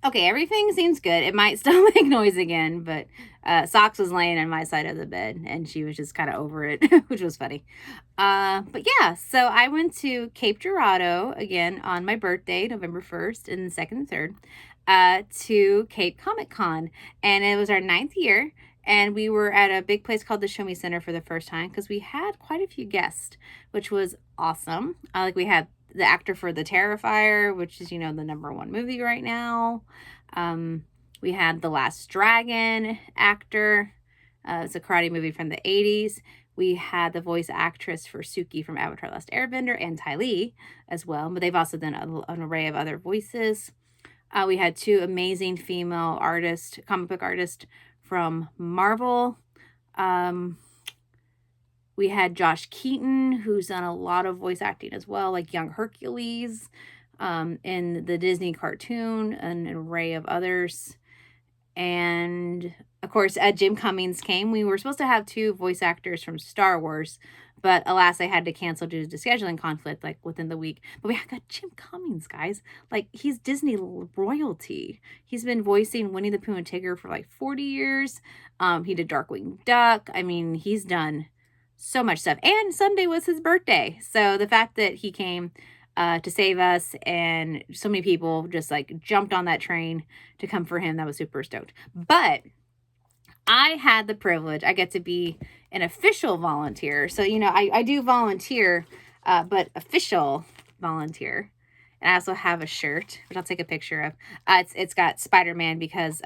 Okay, everything seems good. It might still make noise again, but Socks was laying on my side of the bed and she was just kind of over it, which was funny. But yeah, so I went to Cape Girardeau again on my birthday, November 1st and the 2nd and 3rd, to Cape Comic Con. And it was our ninth year. And we were at a big place called the Show Me Center for the first time because we had quite a few guests, which was awesome. Like we had the actor for The Terrifier, which is, the number one movie right now. Um, we had The Last Dragon actor. It's a karate movie from the 80s. We had the voice actress for Suki from Avatar Last Airbender and Ty Lee as well, but they've also done an array of other voices. We had two amazing female artists, comic book artists from Marvel. We had Josh Keaton, who's done a lot of voice acting as well, like Young Hercules, in the Disney cartoon, and an array of others. And of course, Jim Cummings came. We were supposed to have two voice actors from Star Wars, but alas, they had to cancel due to scheduling conflict, like within the week. But we got Jim Cummings, guys. Like, he's Disney royalty. He's been voicing Winnie the Pooh and Tigger for like 40 years. He did Darkwing Duck. I mean, he's done so much stuff. And Sunday was his birthday. So the fact that he came to save us, and so many people just like jumped on that train to come for him. That was super stoked. But I had the privilege, I get to be an official volunteer. So, I do volunteer, but official volunteer. And I also have a shirt, which I'll take a picture of. It's got Spider-Man because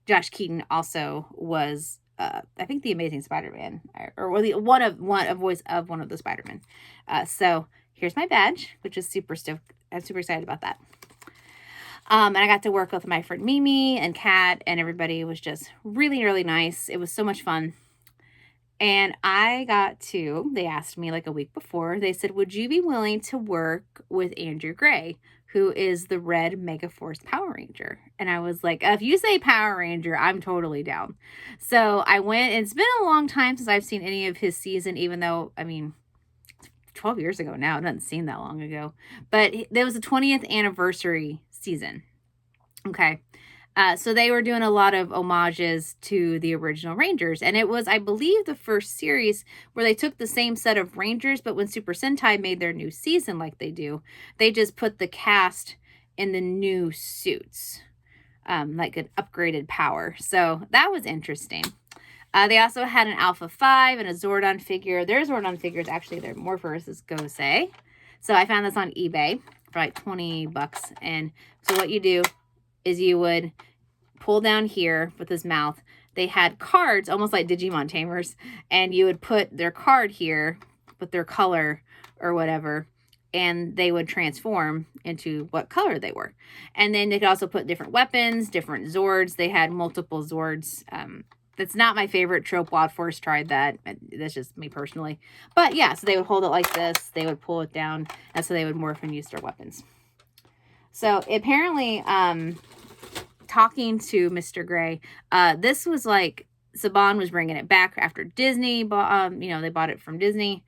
Josh Keaton also was I think the Amazing Spider-Man, or one of voice of one of the Spider-Man. So here's my badge, which is super stoked. I'm super excited about that. And I got to work with my friend Mimi and Kat, and everybody was just really, really nice. It was so much fun. And they asked me like a week before, they said, would you be willing to work with Andrew Gray, who is the red Megaforce Power Ranger? And I was like, if you say Power Ranger, I'm totally down. So I went, and it's been a long time since I've seen any of his season, even though, 12 years ago now. It doesn't seem that long ago. But there was a 20th anniversary season. Okay. So they were doing a lot of homages to the original Rangers. And it was, I believe, the first series where they took the same set of Rangers, but when Super Sentai made their new season like they do, they just put the cast in the new suits, like an upgraded power. So that was interesting. They also had an Alpha 5 and a Zordon figure. Their Zordon figures, actually, they're Morphers Gosei. So I found this on eBay for like $20. And so what you do is you would pull down here with his mouth. They had cards, almost like Digimon Tamers, and you would put their card here with their color or whatever, and they would transform into what color they were. And then they could also put different weapons, different Zords. They had multiple Zords. That's not my favorite trope. Wild Force tried that. That's just me personally. But yeah, so they would hold it like this. They would pull it down, and so they would morph and use their weapons. So apparently, talking to Mr. Gray, this was like Saban was bringing it back after Disney. They bought it from Disney.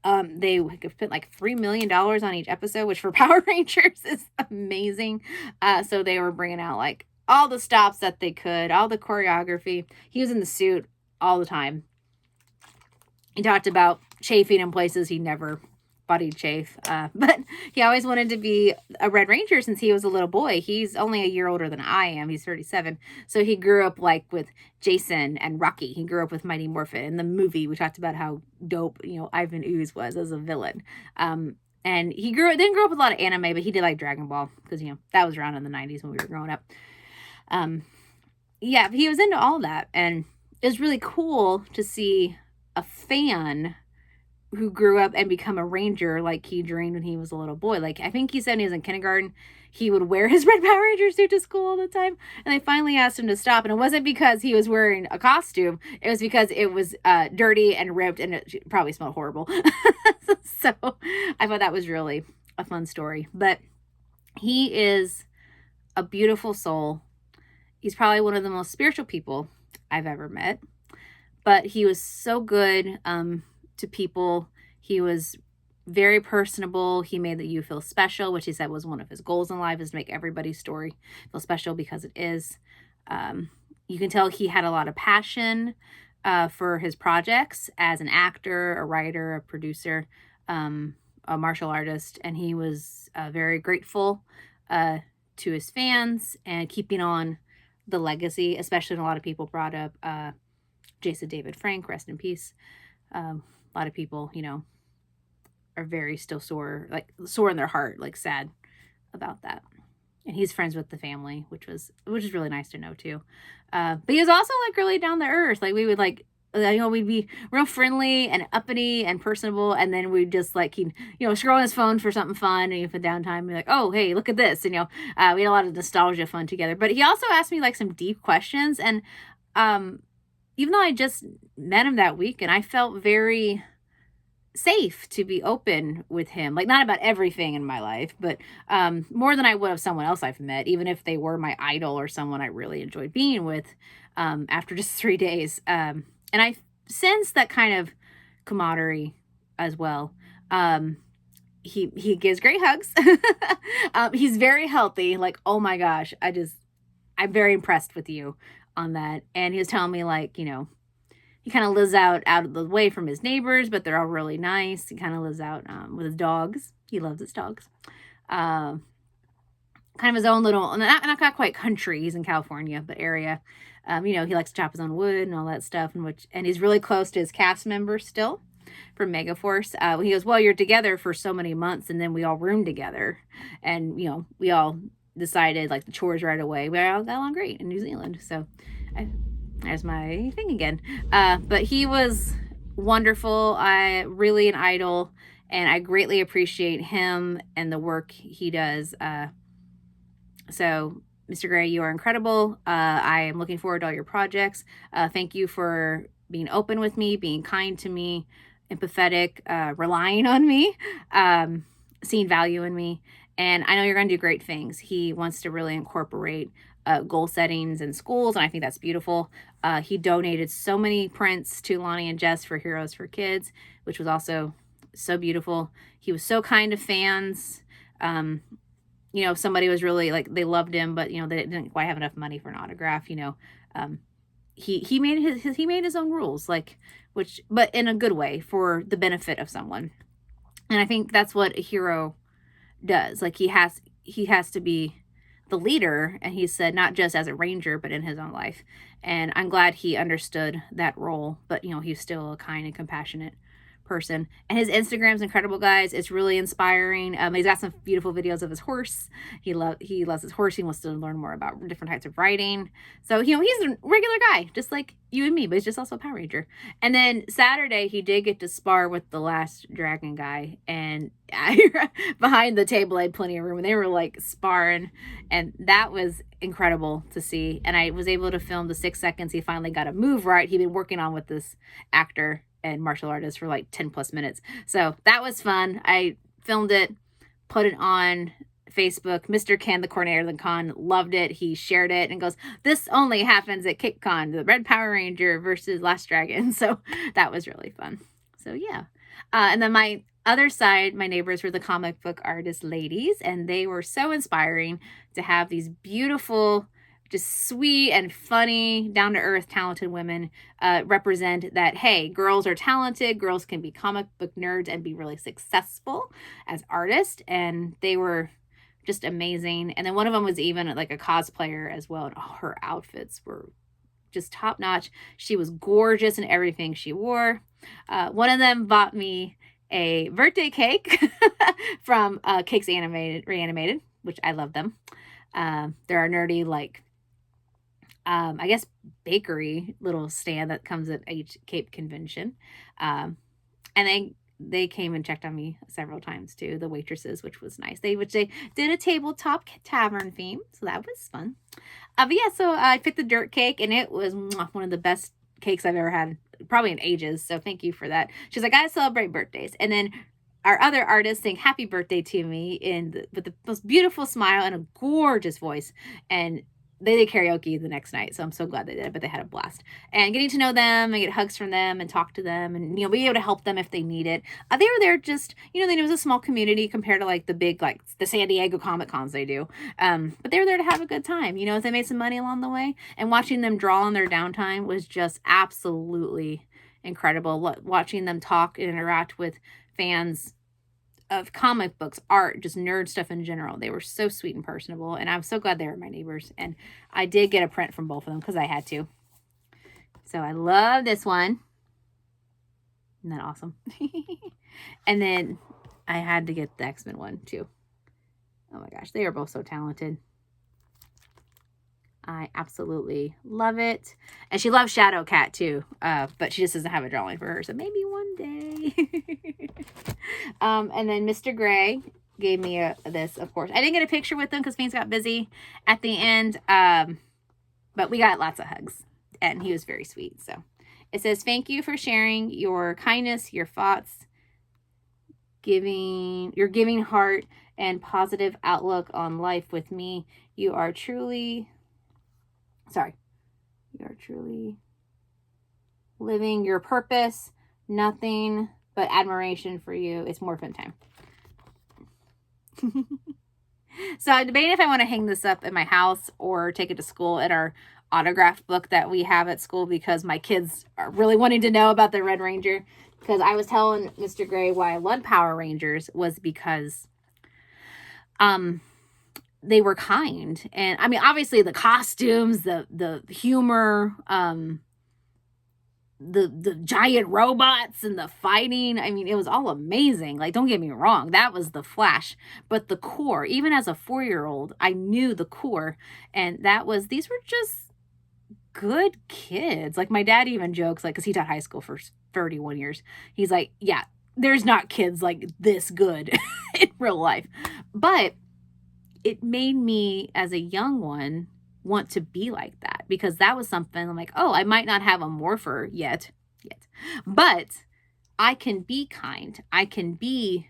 They spent like $3 million on each episode, which for Power Rangers is amazing. So they were bringing out like all the stops that they could, all the choreography. He was in the suit all the time. He talked about chafing in places he never thought he'd chafe. But he always wanted to be a Red Ranger since he was a little boy. He's only a year older than I am. He's 37. So he grew up like with Jason and Rocky. He grew up with Mighty Morphin. In the movie, we talked about how dope, Ivan Ooze was as a villain. And he didn't grow up with a lot of anime, but he did like Dragon Ball because, that was around in the 90s when we were growing up. Yeah, he was into all that. And it was really cool to see a fan who grew up and become a ranger like he dreamed when he was a little boy. Like, I think he said when he was in kindergarten, he would wear his Red Power Ranger suit to school all the time. And they finally asked him to stop. And it wasn't because he was wearing a costume. It was because it was dirty and ripped and it probably smelled horrible. So I thought that was really a fun story. But he is a beautiful soul. He's probably one of the most spiritual people I've ever met. But he was so good to people. He was very personable. He made that you feel special, which he said was one of his goals in life, is to make everybody's story feel special, because it is. You can tell he had a lot of passion for his projects as an actor, a writer, a producer, a martial artist, and he was very grateful to his fans and keeping on the legacy, especially when a lot of people brought up Jason David Frank, rest in peace. A lot of people, you know, are very still sore in their heart, like sad about that. And he's friends with the family, which is really nice to know too. But he was also like really down to earth. Like we would like, you know, we'd be real friendly and uppity and personable, and then we'd just like, you know, scroll on his phone for something fun, and for downtime, be like, oh, hey, look at this, and you know, we had a lot of nostalgia fun together. But he also asked me like some deep questions, and even though I just met him that week, and I felt very safe to be open with him, like not about everything in my life, but more than I would have someone else I've met, even if they were my idol or someone I really enjoyed being with, after just 3 days. And I sense that kind of camaraderie as well. He gives great hugs. He's very healthy. Like, oh my gosh, I'm very impressed with you on that. And he was telling me, like, you know, he kind of lives out of the way from his neighbors, but they're all really nice. He kind of lives out with his dogs. He loves his dogs. Kind of his own little, not quite country. He's in California, but area. You know, he likes to chop his own wood and all that stuff, and he's really close to his cast members still from Megaforce. He goes, well, you're together for so many months, and then we all roomed together, and you know, we all decided like the chores right away. We all got along great in New Zealand, so there's my thing again. But he was wonderful. Really an idol, and I greatly appreciate him and the work he does. So Mr. Gray, you are incredible. I am looking forward to all your projects. Thank you for being open with me, being kind to me, empathetic, relying on me, seeing value in me. And I know you're going to do great things. He wants to really incorporate goal settings in schools, and I think that's beautiful. He donated so many prints to Lonnie and Jess for Heroes for Kids, which was also so beautiful. He was so kind to fans. You know, if somebody was really like, they loved him, but you know, they didn't quite have enough money for an autograph, you know, he made he made his own rules, like, but in a good way for the benefit of someone. And I think that's what a hero does. Like he has to be the leader, and he said not just as a ranger, but in his own life. And I'm glad he understood that role, but you know, he's still a kind and compassionate person. And his Instagram's incredible, guys. It's really inspiring. He's got some beautiful videos of his horse. He loves his horse. He wants to learn more about different types of riding. So, you know, he's a regular guy, just like you and me, but he's just also a Power Ranger. And then Saturday, he did get to spar with the last dragon guy, and behind the table, I had plenty of room, and they were like sparring, and that was incredible to see. And I was able to film the 6 seconds he finally got a move right. He'd been working on with this actor and martial artist for like 10 plus minutes. So that was fun. I filmed it, put it on Facebook. Mr. Ken, the coordinator of the con, loved it. He shared it and goes, this only happens at KickCon, the Red Power Ranger versus Last Dragon. So that was really fun. So yeah. And then my other side, my neighbors were the comic book artist ladies, and they were so inspiring to have these beautiful, just sweet and funny, down-to-earth, talented women represent that, hey, girls are talented, girls can be comic book nerds and be really successful as artists, and they were just amazing. And then one of them was even like a cosplayer as well, and her outfits were just top-notch. She was gorgeous in everything she wore. One of them bought me a birthday cake from Cakes Reanimated, which I love them. They're a nerdy, like, I guess bakery little stand that comes at each Cape convention. And they came and checked on me several times too, the waitresses, which was nice. They did a tabletop tavern theme, so that was fun. But yeah, so I picked the dirt cake, and it was one of the best cakes I've ever had, probably in ages. So thank you for that. She's like, I celebrate birthdays. And then our other artist sang happy birthday to me with the most beautiful smile and a gorgeous voice. And they did karaoke the next night, so I'm so glad they did, but they had a blast. And getting to know them and get hugs from them and talk to them and, be able to help them if they need it. They were there just, it was a small community compared to like the big, like the San Diego Comic Cons they do. But they were there to have a good time, as they made some money along the way. And watching them draw on their downtime was just absolutely incredible. Watching them talk and interact with fans of comic books, art, just nerd stuff in general. They were so sweet and personable, and I'm so glad they were my neighbors. And I did get a print from both of them because I had to. So I love this one. Isn't that awesome? And then I had to get the X-Men one too. Oh my gosh, they are both so talented. I absolutely love it. And she loves Shadowcat too, but she just doesn't have a drawing for her, so maybe one day. And then Mr. Gray gave me this, of course. I didn't get a picture with them because things got busy at the end, but we got lots of hugs, and he was very sweet. So it says, thank you for sharing your kindness, your thoughts, your giving heart, and positive outlook on life with me. You are truly living your purpose. Nothing but admiration for you. It's Morphin time. So I'm debating if I want to hang this up in my house or take it to school at our autograph book that we have at school, because my kids are really wanting to know about the Red Ranger. Because I was telling Mr. Gray why I loved Power Rangers was because they were kind. And I mean, obviously the costumes, the humor, the giant robots and the fighting. I mean, it was all amazing. Like, don't get me wrong, that was the Flash. But the core, even as a 4-year-old, I knew the core. And these were just good kids. Like, my dad even jokes, like, because he taught high school for 31 years. He's like, yeah, there's not kids like this good in real life. But it made me, as a young one, want to be like that, because that was something I'm like, oh, I might not have a morpher yet, but I can be kind. I can be,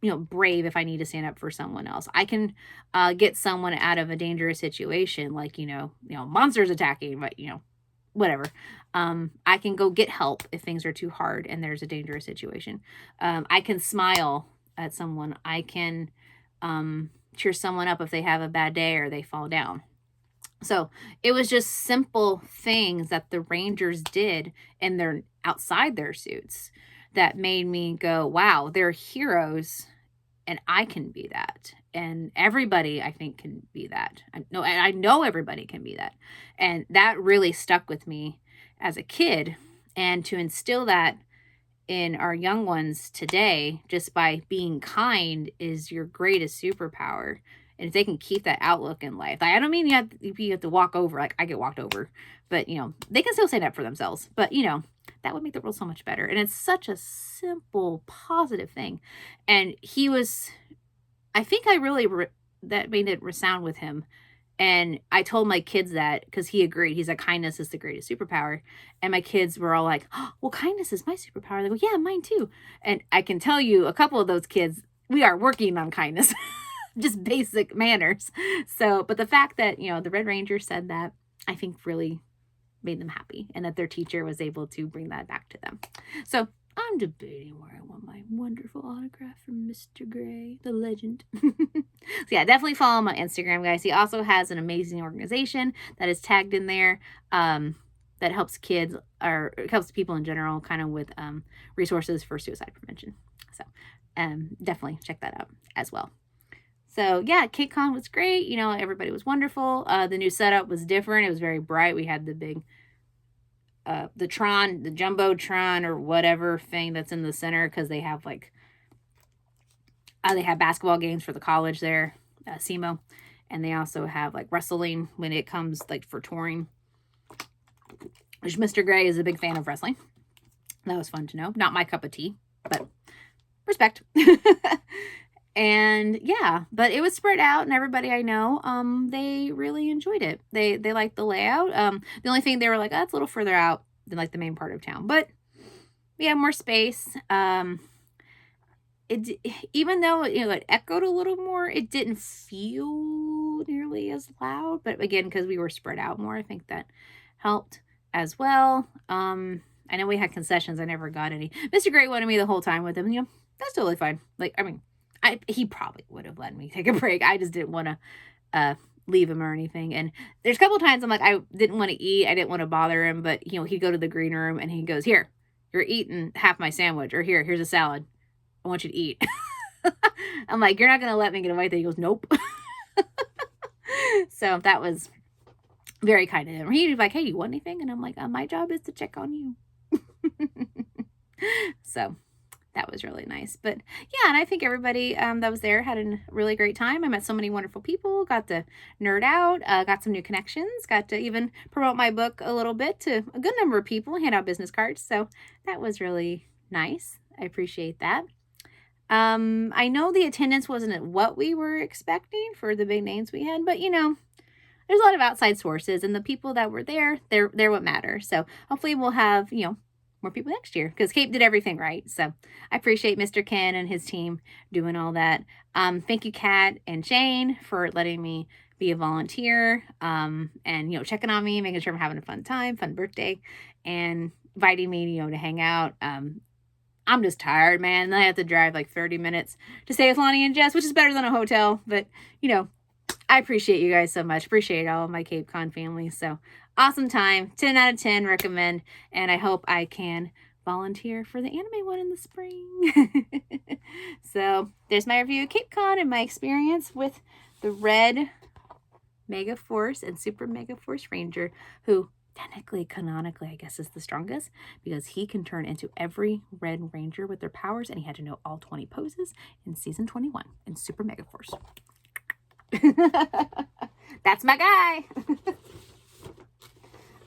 brave if I need to stand up for someone else. I can get someone out of a dangerous situation, like, monsters attacking, but, whatever. I can go get help if things are too hard and there's a dangerous situation. I can smile at someone. I can cheer someone up if they have a bad day or they fall down. So it was just simple things that the Rangers did in outside their suits that made me go, wow, they're heroes, and I can be that. And everybody, I think, can be that. I know everybody can be that. And that really stuck with me as a kid. And to instill that in our young ones today, just by being kind, is your greatest superpower. And if they can keep that outlook in life, I don't mean you have to walk over, like I get walked over, but they can still stand up for themselves. But that would make the world so much better. And it's such a simple, positive thing. And I think I really that made it resound with him. And I told my kids that because he agreed. He's like, kindness is the greatest superpower. And my kids were all like, oh, well, kindness is my superpower. They go, yeah, mine too. And I can tell you, a couple of those kids, we are working on kindness. Just basic manners. So, but the fact that, the Red Ranger said that, I think really made them happy, and that their teacher was able to bring that back to them. So I'm debating where I want my wonderful autograph from Mr. Gray, the legend. So yeah, definitely follow him on Instagram, guys. He also has an amazing organization that is tagged in there, that helps kids, or helps people in general, kind of with resources for suicide prevention. So definitely check that out as well. So yeah, KCON was great. Everybody was wonderful. The new setup was different. It was very bright. We had the big, the Jumbotron or whatever thing that's in the center, because they have they have basketball games for the college there, SEMO. And they also have wrestling when it comes for touring, which Mr. Gray is a big fan of wrestling. That was fun to know. Not my cup of tea, but respect. And yeah, but it was spread out, and everybody I know, they really enjoyed it. They liked the layout. The only thing they were like, oh, it's a little further out than the main part of town, but we have more space. It, even though it echoed a little more, it didn't feel feel nearly as loud. But again, because we were spread out more, I think that helped as well. I know we had concessions. I never got any. Mr. Gray wanted me the whole time with him. You know, that's totally fine. Like, I mean, he probably would have let me take a break. I just didn't want to leave him or anything. And there's a couple times I'm like, I didn't want to eat. I didn't want to bother him. But, you know, he'd go to the green room and he goes, here, you're eating half my sandwich. Or here's a salad. I want you to eat. I'm like, you're not going to let me get away with it. He goes, nope. So that was very kind of him. He'd be like, hey, you want anything? And I'm like, my job is to check on you. So that was really nice. But yeah, and I think everybody that was there had a really great time. I met so many wonderful people, got to nerd out, got some new connections, got to even promote my book a little bit to a good number of people, hand out business cards. So that was really nice. I appreciate that. I know the attendance wasn't at what we were expecting for the big names we had, but you know, there's a lot of outside sources, and the people that were there, they're what matter. So hopefully we'll have, you know, more people next year, because Cape did everything right. So I appreciate Mr. Ken and his team doing all that. Thank you, Kat and Shane, for letting me be a volunteer, and, you know, checking on me, making sure I'm having a fun time, fun birthday, and inviting me, you know, to hang out. I'm just tired, man. And I have to drive like 30 minutes to stay with Lonnie and Jess, which is better than a hotel. But, you know, I appreciate you guys so much. Appreciate all of my Cape Con family. So awesome time. 10 out of 10 recommend. And I hope I can volunteer for the anime one in the spring. So there's my review of Cape Con and my experience with the Red Mega Force and Super Mega Force Ranger, who technically, canonically, I guess is the strongest, because he can turn into every Red Ranger with their powers, and he had to know all 20 poses in season 21 in Super Mega Force. That's my guy.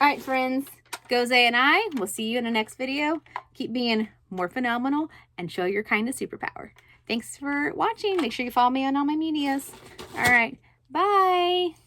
All right, friends, Goze and I will see you in the next video. Keep being more phenomenal and show your kind of superpower. Thanks for watching. Make sure you follow me on all my medias. All right, bye.